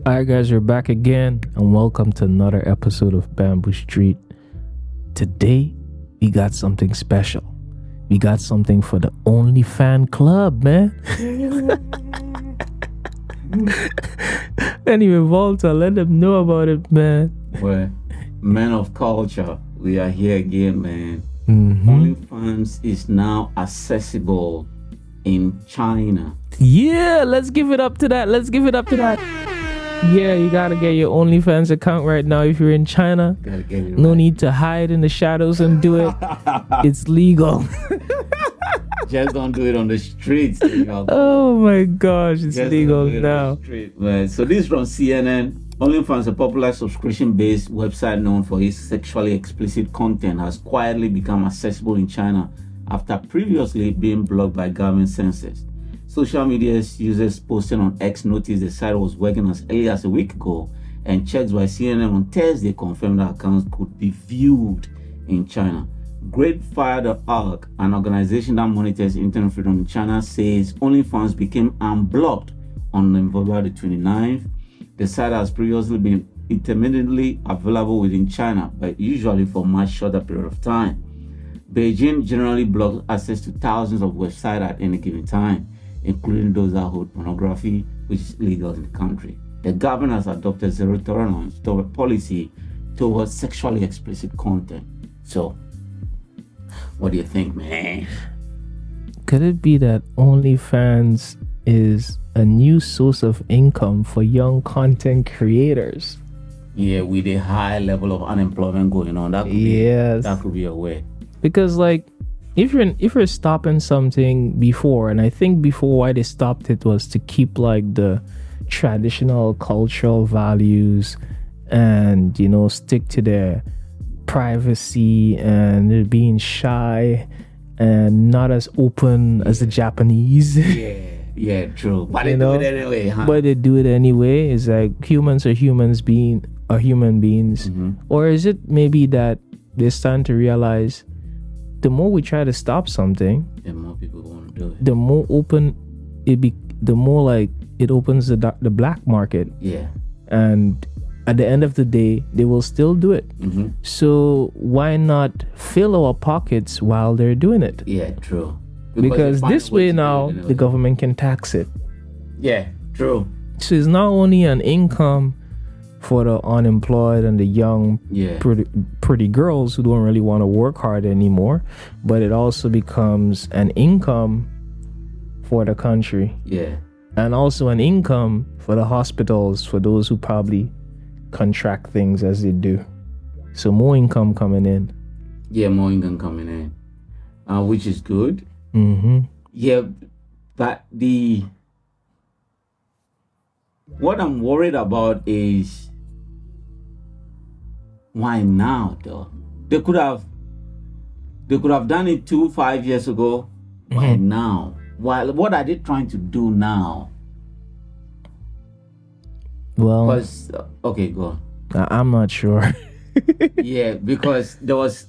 Alright guys, we're back again and welcome to another episode of Bamboo Street. Today, we got something special. We got something for the OnlyFans club, man. Anyway, Volta, let them know about it, man. Well, men of culture, we are here again, man. Mm-hmm. OnlyFans is now accessible in China. Yeah, let's give it up to that. Yeah, you gotta get your OnlyFans account right now if you're in China. Gotta get it No right. need to hide in the shadows and do it. It's legal. Just don't do it on the streets. You know. Oh my gosh, it's Just legal don't do it on now. the street, man. So this is from CNN. OnlyFans, a popular subscription-based website known for its sexually explicit content, has quietly become accessible in China after previously being blocked by government censors. Social media users posting on X noticed the site was working as early as a week ago, and checks by CNN on Thursday confirmed that accounts could be viewed in China. GreatFire.org, an organization that monitors internet freedom in China, says OnlyFans became unblocked on November the 29th. The site has previously been intermittently available within China, but usually for a much shorter period of time. Beijing generally blocks access to thousands of websites at any given time, including those that hold pornography, which is illegal in the country. The government has adopted zero tolerance policy towards sexually explicit content. So, what do you think, man? Could it be that OnlyFans is a new source of income for young content creators? Yeah, with a high level of unemployment going on, that could be a way. Because like, if you're stopping something before, and I think before why they stopped it was to keep like the traditional cultural values and stick to their privacy and being shy and not as open as the Japanese. Yeah, true. But they do it anyway, huh? But they do it anyway. It's like humans are human beings. Mm-hmm. Or is it maybe that they're starting to realize the more we try to stop something, the more people want to do it. the more open the more like it opens the black market. Yeah. And at the end of the day, they will still do it. Mm-hmm. So why not fill our pockets while they're doing it? Yeah, true. Because this way now, the government can tax it. Yeah, true. So it's not only an income for the unemployed and the young, pretty girls who don't really want to work hard anymore, but it also becomes an income for the country. Yeah. And also an income for the hospitals, for those who probably contract things as they do. So more income coming in. Yeah, more income coming in, which is good. Mm-hmm. Yeah, but what I'm worried about is why now, though? They could have done it 5 years ago. Why now? What are they trying to do now? Well, okay, go on. I'm not sure. Yeah, because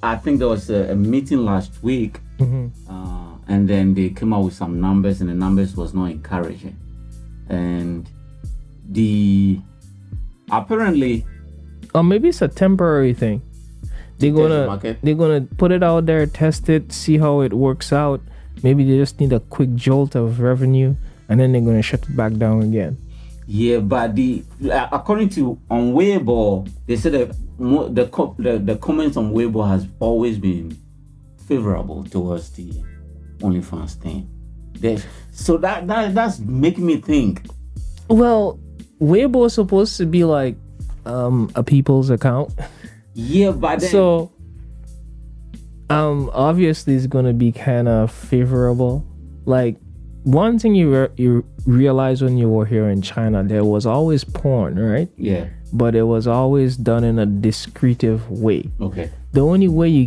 I think there was a meeting last week, and then they came out with some numbers, and the numbers was not encouraging, and apparently, or maybe it's a temporary thing. They're gonna put it out there, test it, see how it works out. Maybe they just need a quick jolt of revenue, and then they're gonna shut it back down again. Yeah, but according to on Weibo, they said that the comments on Weibo has always been favorable towards the OnlyFans thing. So that's making me think. Well, Weibo is supposed to be like a people's account. Yeah, but then, so obviously it's gonna be kind of favorable. Like, one thing you realize when you were here in China, there was always porn, right? Yeah. But it was always done in a discretive way. Okay. The only way you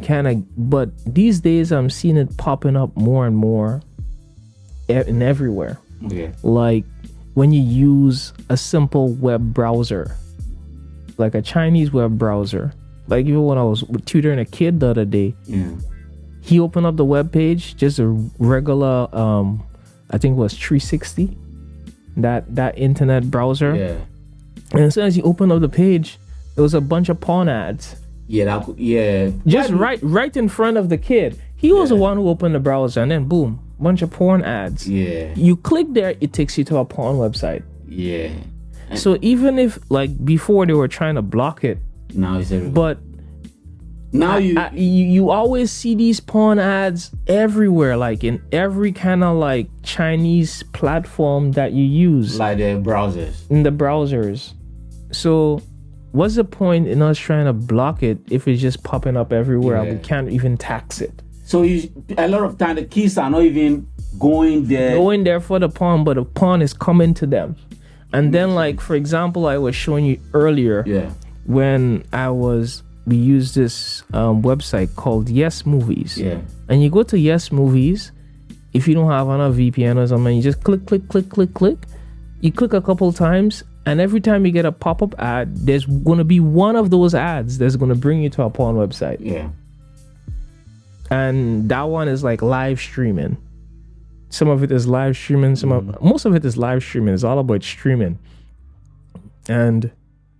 but these days I'm seeing it popping up more and more in everywhere. Okay. Like when you use a simple web browser, like a Chinese web browser. Like even when I was tutoring a kid the other day, he opened up the web page, just a regular I think it was 360, that internet browser. Yeah. And as soon as you open up the page, there was a bunch of porn ads. Yeah, Just right in front of the kid. He was the one who opened the browser, and then boom, bunch of porn ads. Yeah. You click there, it takes you to a porn website. Yeah. So even if like before they were trying to block it, now it's everywhere. but now you always see these porn ads everywhere, like in every kind of like Chinese platform that you use, like the browsers. in the browsers. So what's the point in us trying to block it if it's just popping up everywhere and we can't even tax it? So a lot of time the kids are not even going there for the porn, but the porn is coming to them. And then, like, for example, I was showing you earlier when we used this website called Yes Movies. Yeah. And you go to Yes Movies, if you don't have on a VPN or something, you just click. You click a couple times, and every time you get a pop-up ad, there's going to be one of those ads that's going to bring you to a porn website. Yeah. And that one is like live streaming. Some of it is live streaming. Most of it is live streaming. It's all about streaming. And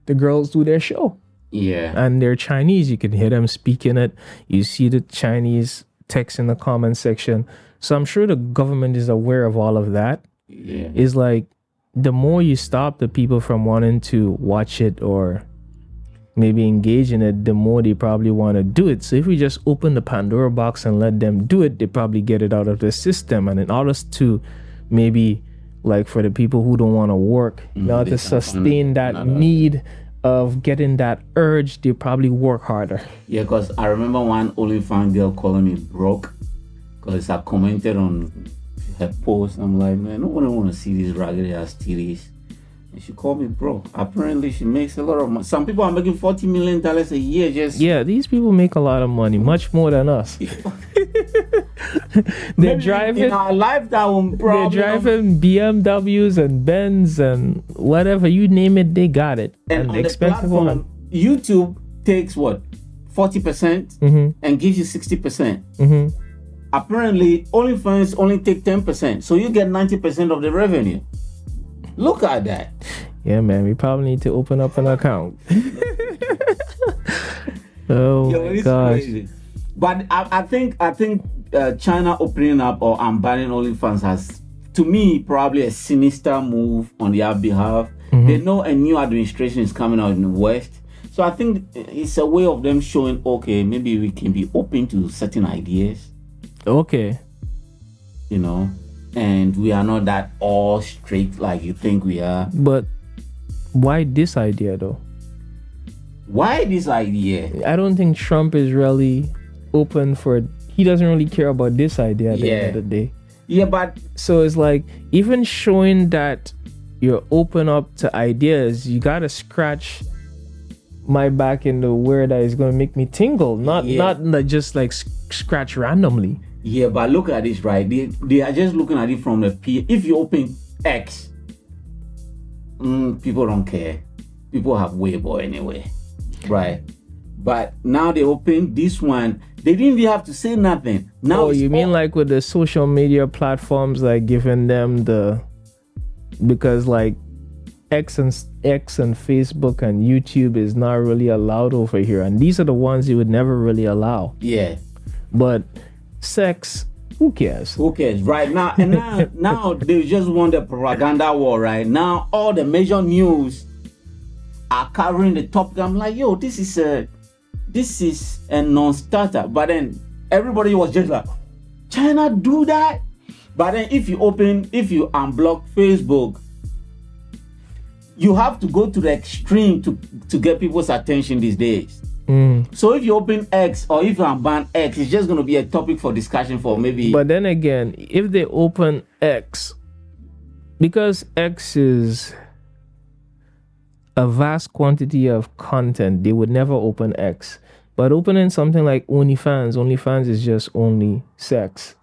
the girls do their show. Yeah. And they're Chinese. You can hear them speaking it. You see the Chinese text in the comment section. So I'm sure the government is aware of all of that. Yeah. It's like the more you stop the people from wanting to watch it or maybe engage in it, the more they probably want to do it. So if we just open the Pandora box and let them do it, they probably get it out of the system. And in order to maybe, like for the people who don't want to work, now to sustain that need of getting that urge, they probably work harder. Yeah, because I remember one OnlyFans girl calling me broke because I commented on her post. I'm like, man, no one want to see these raggedy ass titties. And she called me broke. Apparently, she makes a lot of money. Some people are making $40 million a year just... Yeah, these people make a lot of money, much more than us. They're driving... In our lifetime, probably... They're driving BMWs and Benz and whatever, you name it, they got it. And on expensive the platform, one. YouTube takes what? 40% and gives you 60%. Apparently, OnlyFans only take 10%. So you get 90% of the revenue. Look at that. Yeah, man. We probably need to open up an account. Oh my gosh. Crazy. But I think China opening up or banning OnlyFans has, to me, probably a sinister move on their behalf. They know a new administration is coming out in the West. So I think it's a way of them showing, okay, maybe we can be open to certain ideas. Okay. You know? And we are not that all strict like you think we are. But why this idea though? Why this idea? I don't think Trump is really open for... He doesn't really care about this idea at the end of the day. Yeah, but... So it's like, even showing that you're open up to ideas, you gotta scratch my back in the where that is gonna make me tingle. Not just like scratch randomly. Yeah, but look at this, right? They are just looking at it from the if you open X, people don't care. People have Weibo anyway, right? But now they open this one. They didn't even have to say nothing. Now you mean like with the social media platforms, like giving them because like X and Facebook and YouTube is not really allowed over here, and these are the ones you would never really allow. Yeah, but sex, who cares? Who cares? Right now, and now they just want the propaganda war. Right now, all the major news are covering the topic. I'm like, yo, this is a non-starter. But then everybody was just like, China do that? But then if you unblock Facebook, you have to go to the extreme to get people's attention these days. So if you open X or if you unban X, it's just going to be a topic for discussion for maybe... But then again, if they open X, because X is a vast quantity of content, they would never open X. But opening something like OnlyFans is just only sex.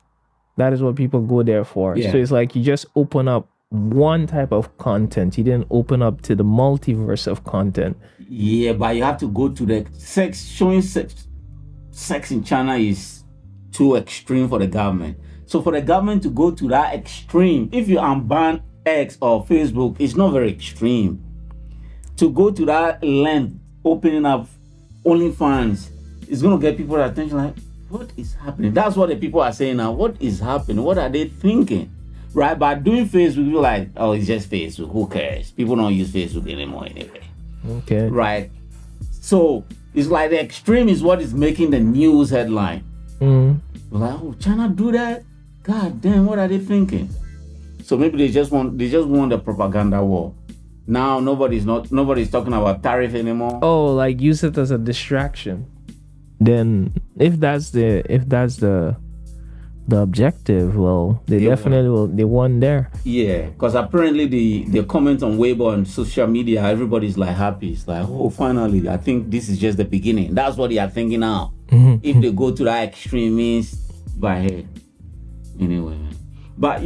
That is what people go there for. Yeah. So it's like you just open up one type of content. You didn't open up to the multiverse of content. Yeah, but you have to go to the sex. Showing sex in China is too extreme for the government. So for the government to go to that extreme, if you unban X or Facebook, it's not very extreme. to go to that length, opening up OnlyFans, is going to get people's attention. Like, what is happening? That's what the people are saying now. What is happening? What are they thinking? Right? By doing Facebook, you're like, oh, it's just Facebook. Who cares? People don't use Facebook anymore anyway. Okay. Right? So it's like the extreme is what is making the news headline. We're like, oh, China do that? God damn, what are they thinking? So maybe they just want the propaganda war. Now nobody's talking about tariff anymore. Oh, like use it as a distraction. Then if that's the objective, well, they definitely will. They won there. Yeah, because apparently the comments on Weibo and social media, everybody's like happy. It's like, oh, finally, I think this is just the beginning. That's what they are thinking now. If they go to that extreme, means by head. Anyway, man. But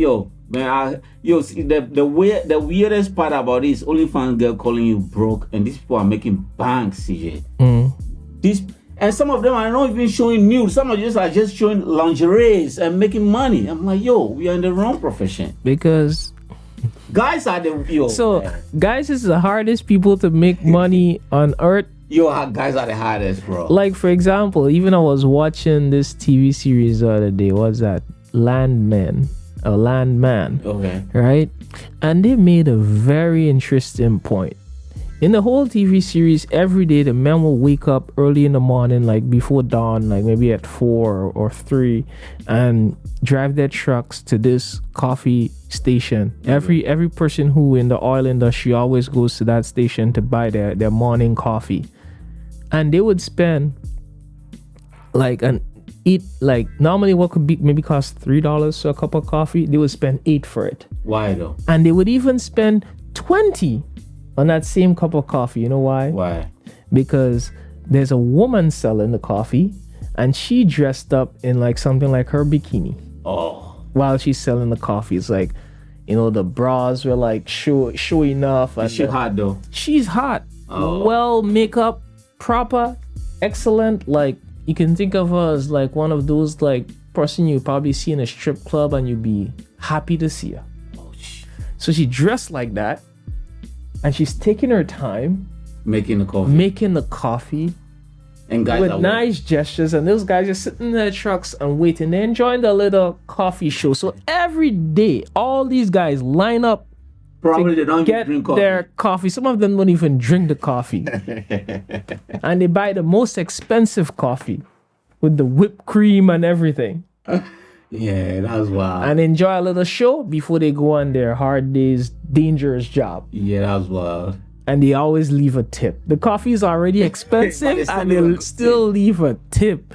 man, see, the weirdest part about this OnlyFans girl calling you broke, and these people are making banks, CJ. And some of them are not even showing nude. Some of them are just showing lingeries and making money. I'm like, we are in the wrong profession. Because guys are guys is the hardest people to make money on earth. Guys are the hardest, bro. Like, for example, even I was watching this TV series the other day. What's that? Landman. Okay. Right? And they made a very interesting point. In the whole TV series, every day the men will wake up early in the morning, like before dawn, like maybe at 4 or 3, and drive their trucks to this coffee station. Every person who in the oil industry always goes to that station to buy their morning coffee. And they would spend normally what could be maybe cost $3 for a cup of coffee, they would spend $8 for it. Why though? And they would even spend $20 on that same cup of coffee. You know why? Why? Because there's a woman selling the coffee, and she dressed up in like something like her bikini. Oh. While she's selling the coffee, it's like, the bras were like show enough. And she's hot though. She's hot. Oh. Well, makeup, proper, excellent. Like, you can think of her as like one of those like person you probably see in a strip club, and you'd be happy to see her. Oh, so she dressed like that. And she's taking her time making the coffee and guys with nice gestures, and those guys are sitting in their trucks and waiting. They're enjoying the little coffee show. So every day, all these guys line up. Probably they don't get drink coffee. Their coffee. Some of them don't even drink the coffee. And they buy the most expensive coffee with the whipped cream and everything. Yeah, that's wild. And enjoy a little show before they go on their hard days, dangerous job. Yeah, that's wild. And they always leave a tip. The coffee is already expensive, and they'll still leave a tip.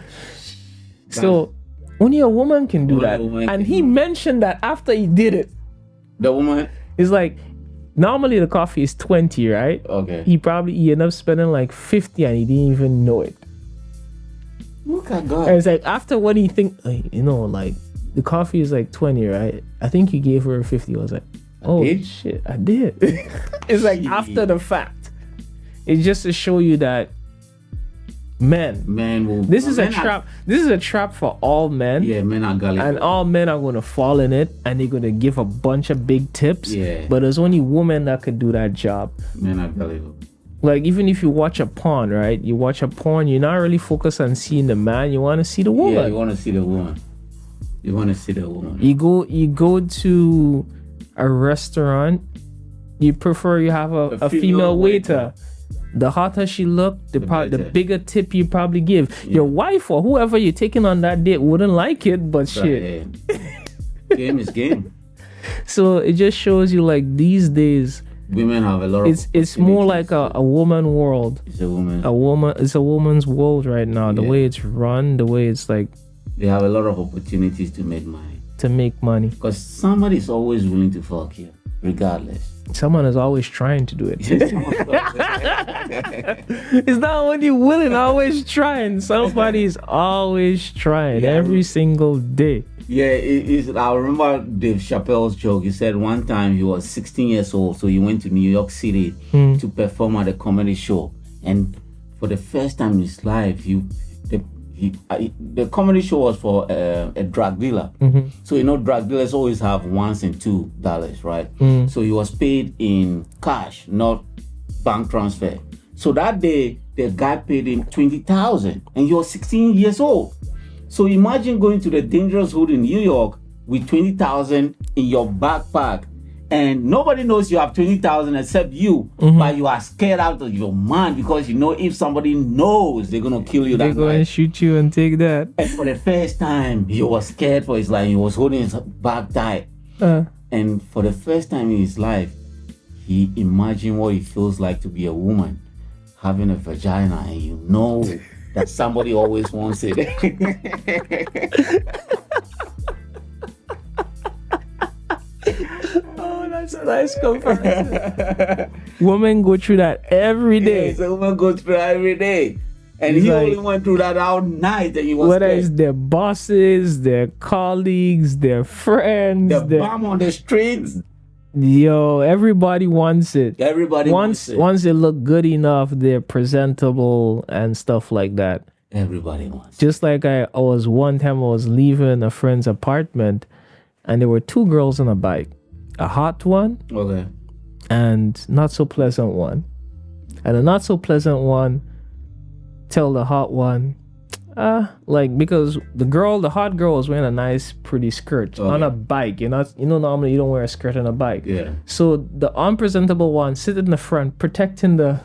So only a woman can do that. And he mentioned that after he did it. The woman? It's like, normally the coffee is 20, right? Okay. He ended up spending like 50, and he didn't even know it. Look at God. And it's like, after what he think, like, the coffee is like 20, right? I think you gave her 50. I was like, oh shit, I did. It's like after the fact. It's just to show you that this is a trap. This is a trap for all men. Yeah, men are gullible. And all men are going to fall in it, and they're going to give a bunch of big tips. Yeah. But there's only women that could do that job. Men are gullible. Like, even if you watch a porn, right? You watch a porn, you're not really focused on seeing the man. You want to see the woman. Yeah, you want to see the woman. You go to a restaurant, you prefer you have a female waiter. The hotter she look, the bigger tip you probably give. Yeah. Your wife or whoever you're taking on that date wouldn't like it, but shit. Game is game. So it just shows you, like, these days women have a lot of it's more like a woman world. It's a woman's world right now. The way it's run, the way it's like, they have a lot of opportunities to make money. Because somebody's always willing to fuck you, regardless. Someone is always trying to do it. It's not only willing, always trying. Somebody's always trying every single day. Yeah, I remember Dave Chappelle's joke. He said one time he was 16 years old, so he went to New York City to perform at a comedy show. And for the first time in his life, the comedy show was for a drug dealer. So drug dealers always have $1 and $2, right? So he was paid in cash, not bank transfer. So that day, the guy paid him 20,000, and you're 16 years old. So imagine going to the dangerous hood in New York with 20,000 in your backpack, and nobody knows you have 20,000 except you, but you are scared out of your mind because you know if somebody knows, they're gonna kill you. They're going to shoot you and take that. And for the first time, he was scared for his life. He was holding his back tight. And for the first time in his life, he imagined what it feels like to be a woman having a vagina, and you know that somebody always wants it. Oh, that's a nice comparison. Women go through that every day. Yes, a woman goes through that every day. And It's he like- only went through that all night, and he was Whether scared. it's their bosses, their colleagues, their friends, The bomb on the streets. yo, everybody wants it. Everybody wants it. Once they look good enough, they're presentable and stuff like that. Everybody wants it. Just like I was one time I was leaving a friend's apartment, and there were two girls on a bike, a hot one Okay. and not so pleasant one. And the not so pleasant one tell the hot one, like, because the hot girl was wearing a nice pretty skirt on a bike. You know normally you don't wear a skirt on a bike. Yeah. So the unpresentable one sit in the front protecting the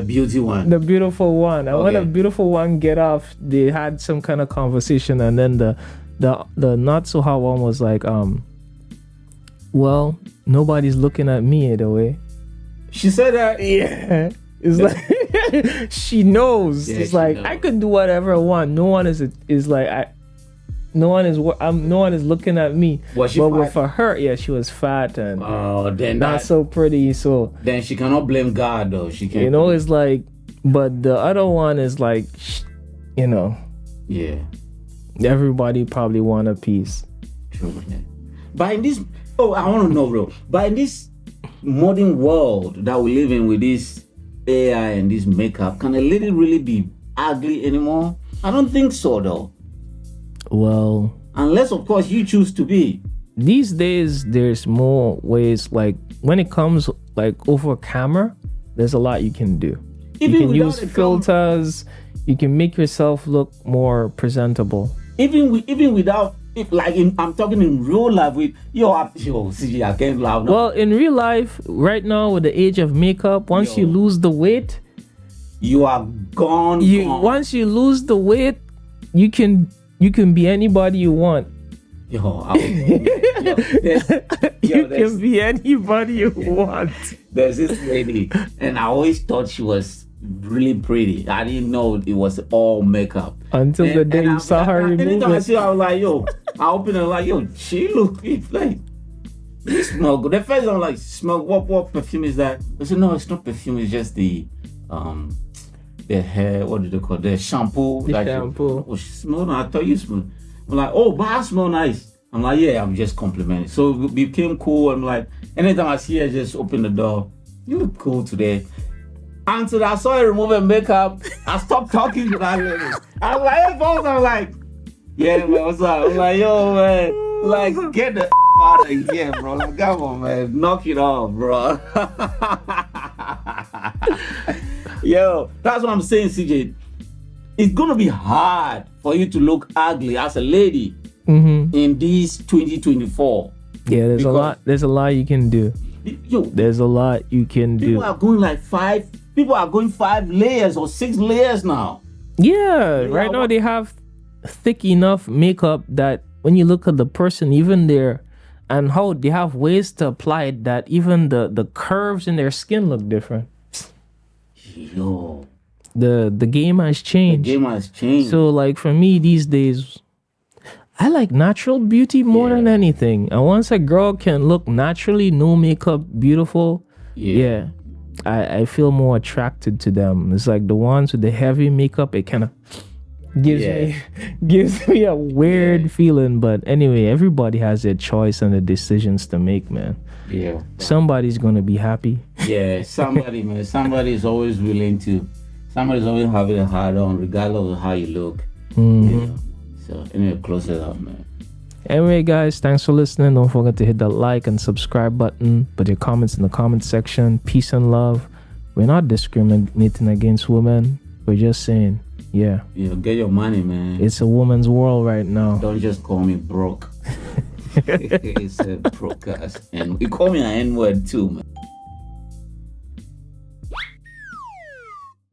beauty one. the beautiful one. And when the Okay. beautiful one get off, they had some kind of conversation, and then the not so hot one was like, well, nobody's looking at me either way. She said that. Yeah. It's like she knows. Yeah, it's she like knows. I could do whatever I want. No one is no one is looking at me. Was she but fat? for her, yeah, she was fat and Then not so pretty. So then she cannot blame God though. She can't. it's like, but the other one is like, Yeah. everybody probably want a piece. True. Yeah. But in this, I want to know, bro. But in this modern world that we live in with this AI and this makeup, can a lady really be ugly anymore? I don't think so, though. Well, Unless, of course, you choose to be. these days there's more ways. Like when it comes like over camera, there's a lot you can do. Even You can without use a camera. filters. You can make yourself look more presentable. Even without, I'm talking in real life with CJ, I can't laugh now. Well, in real life, right now with the age of makeup, once you lose the weight, You are gone. gone. once you lose the weight, you can be anybody you want. You can be anybody you want. There's this lady, and I always thought she was really pretty. I didn't know it was all makeup. Until the day you saw her remove anytime I it. see her, I was like, I open it like, she look like, you smell good. The first time I'm like, smell, what perfume is that? I said, no, it's not perfume, it's just the hair, what do they call it? The shampoo. The shampoo. She smell nice. I thought you smell. I'm like, but I smell nice. I'm like, yeah, I'm just complimenting. So we became cool. I'm like, anytime I see her, just open the door. You look cool today. Until I saw her removing makeup, I stopped talking to that lady. I was like, hey, folks, I'm like, yeah, man, what's up? I'm like, yo, man, like, get the out of here, bro. Like, come on, man, knock it off, bro. Yo, that's what I'm saying, CJ. It's gonna be hard for you to look ugly as a lady in this 2024. Yeah, there's a lot you can do. Yo, There's a lot you can do. people are going 5 layers or 6 layers now. Yeah, right now they have thick enough makeup that when you look at the person, even there, and how they have ways to apply it that even the curves in their skin look different. Yo, The game has changed. game has changed. So like for me these days, I like natural beauty more than anything. And once a girl can look naturally, no makeup, beautiful, I feel more attracted to them. It's like the ones with the heavy makeup, it kind of gives me a weird feeling. But anyway, everybody has their choice and the decisions to make, man. Yeah. Somebody's gonna be happy. Yeah, somebody, man. Somebody's always somebody's always having a hard on, regardless of how you look. You know? So anyway, close it up, man. Anyway, guys, thanks for listening. Don't forget to hit that like and subscribe button. Put your comments in the comment section. Peace and love. We're not discriminating against women. We're just saying, yeah. Get your money, man. It's a woman's world right now. Don't just call me broke. It's a broke ass. And you call me an N-word too, man.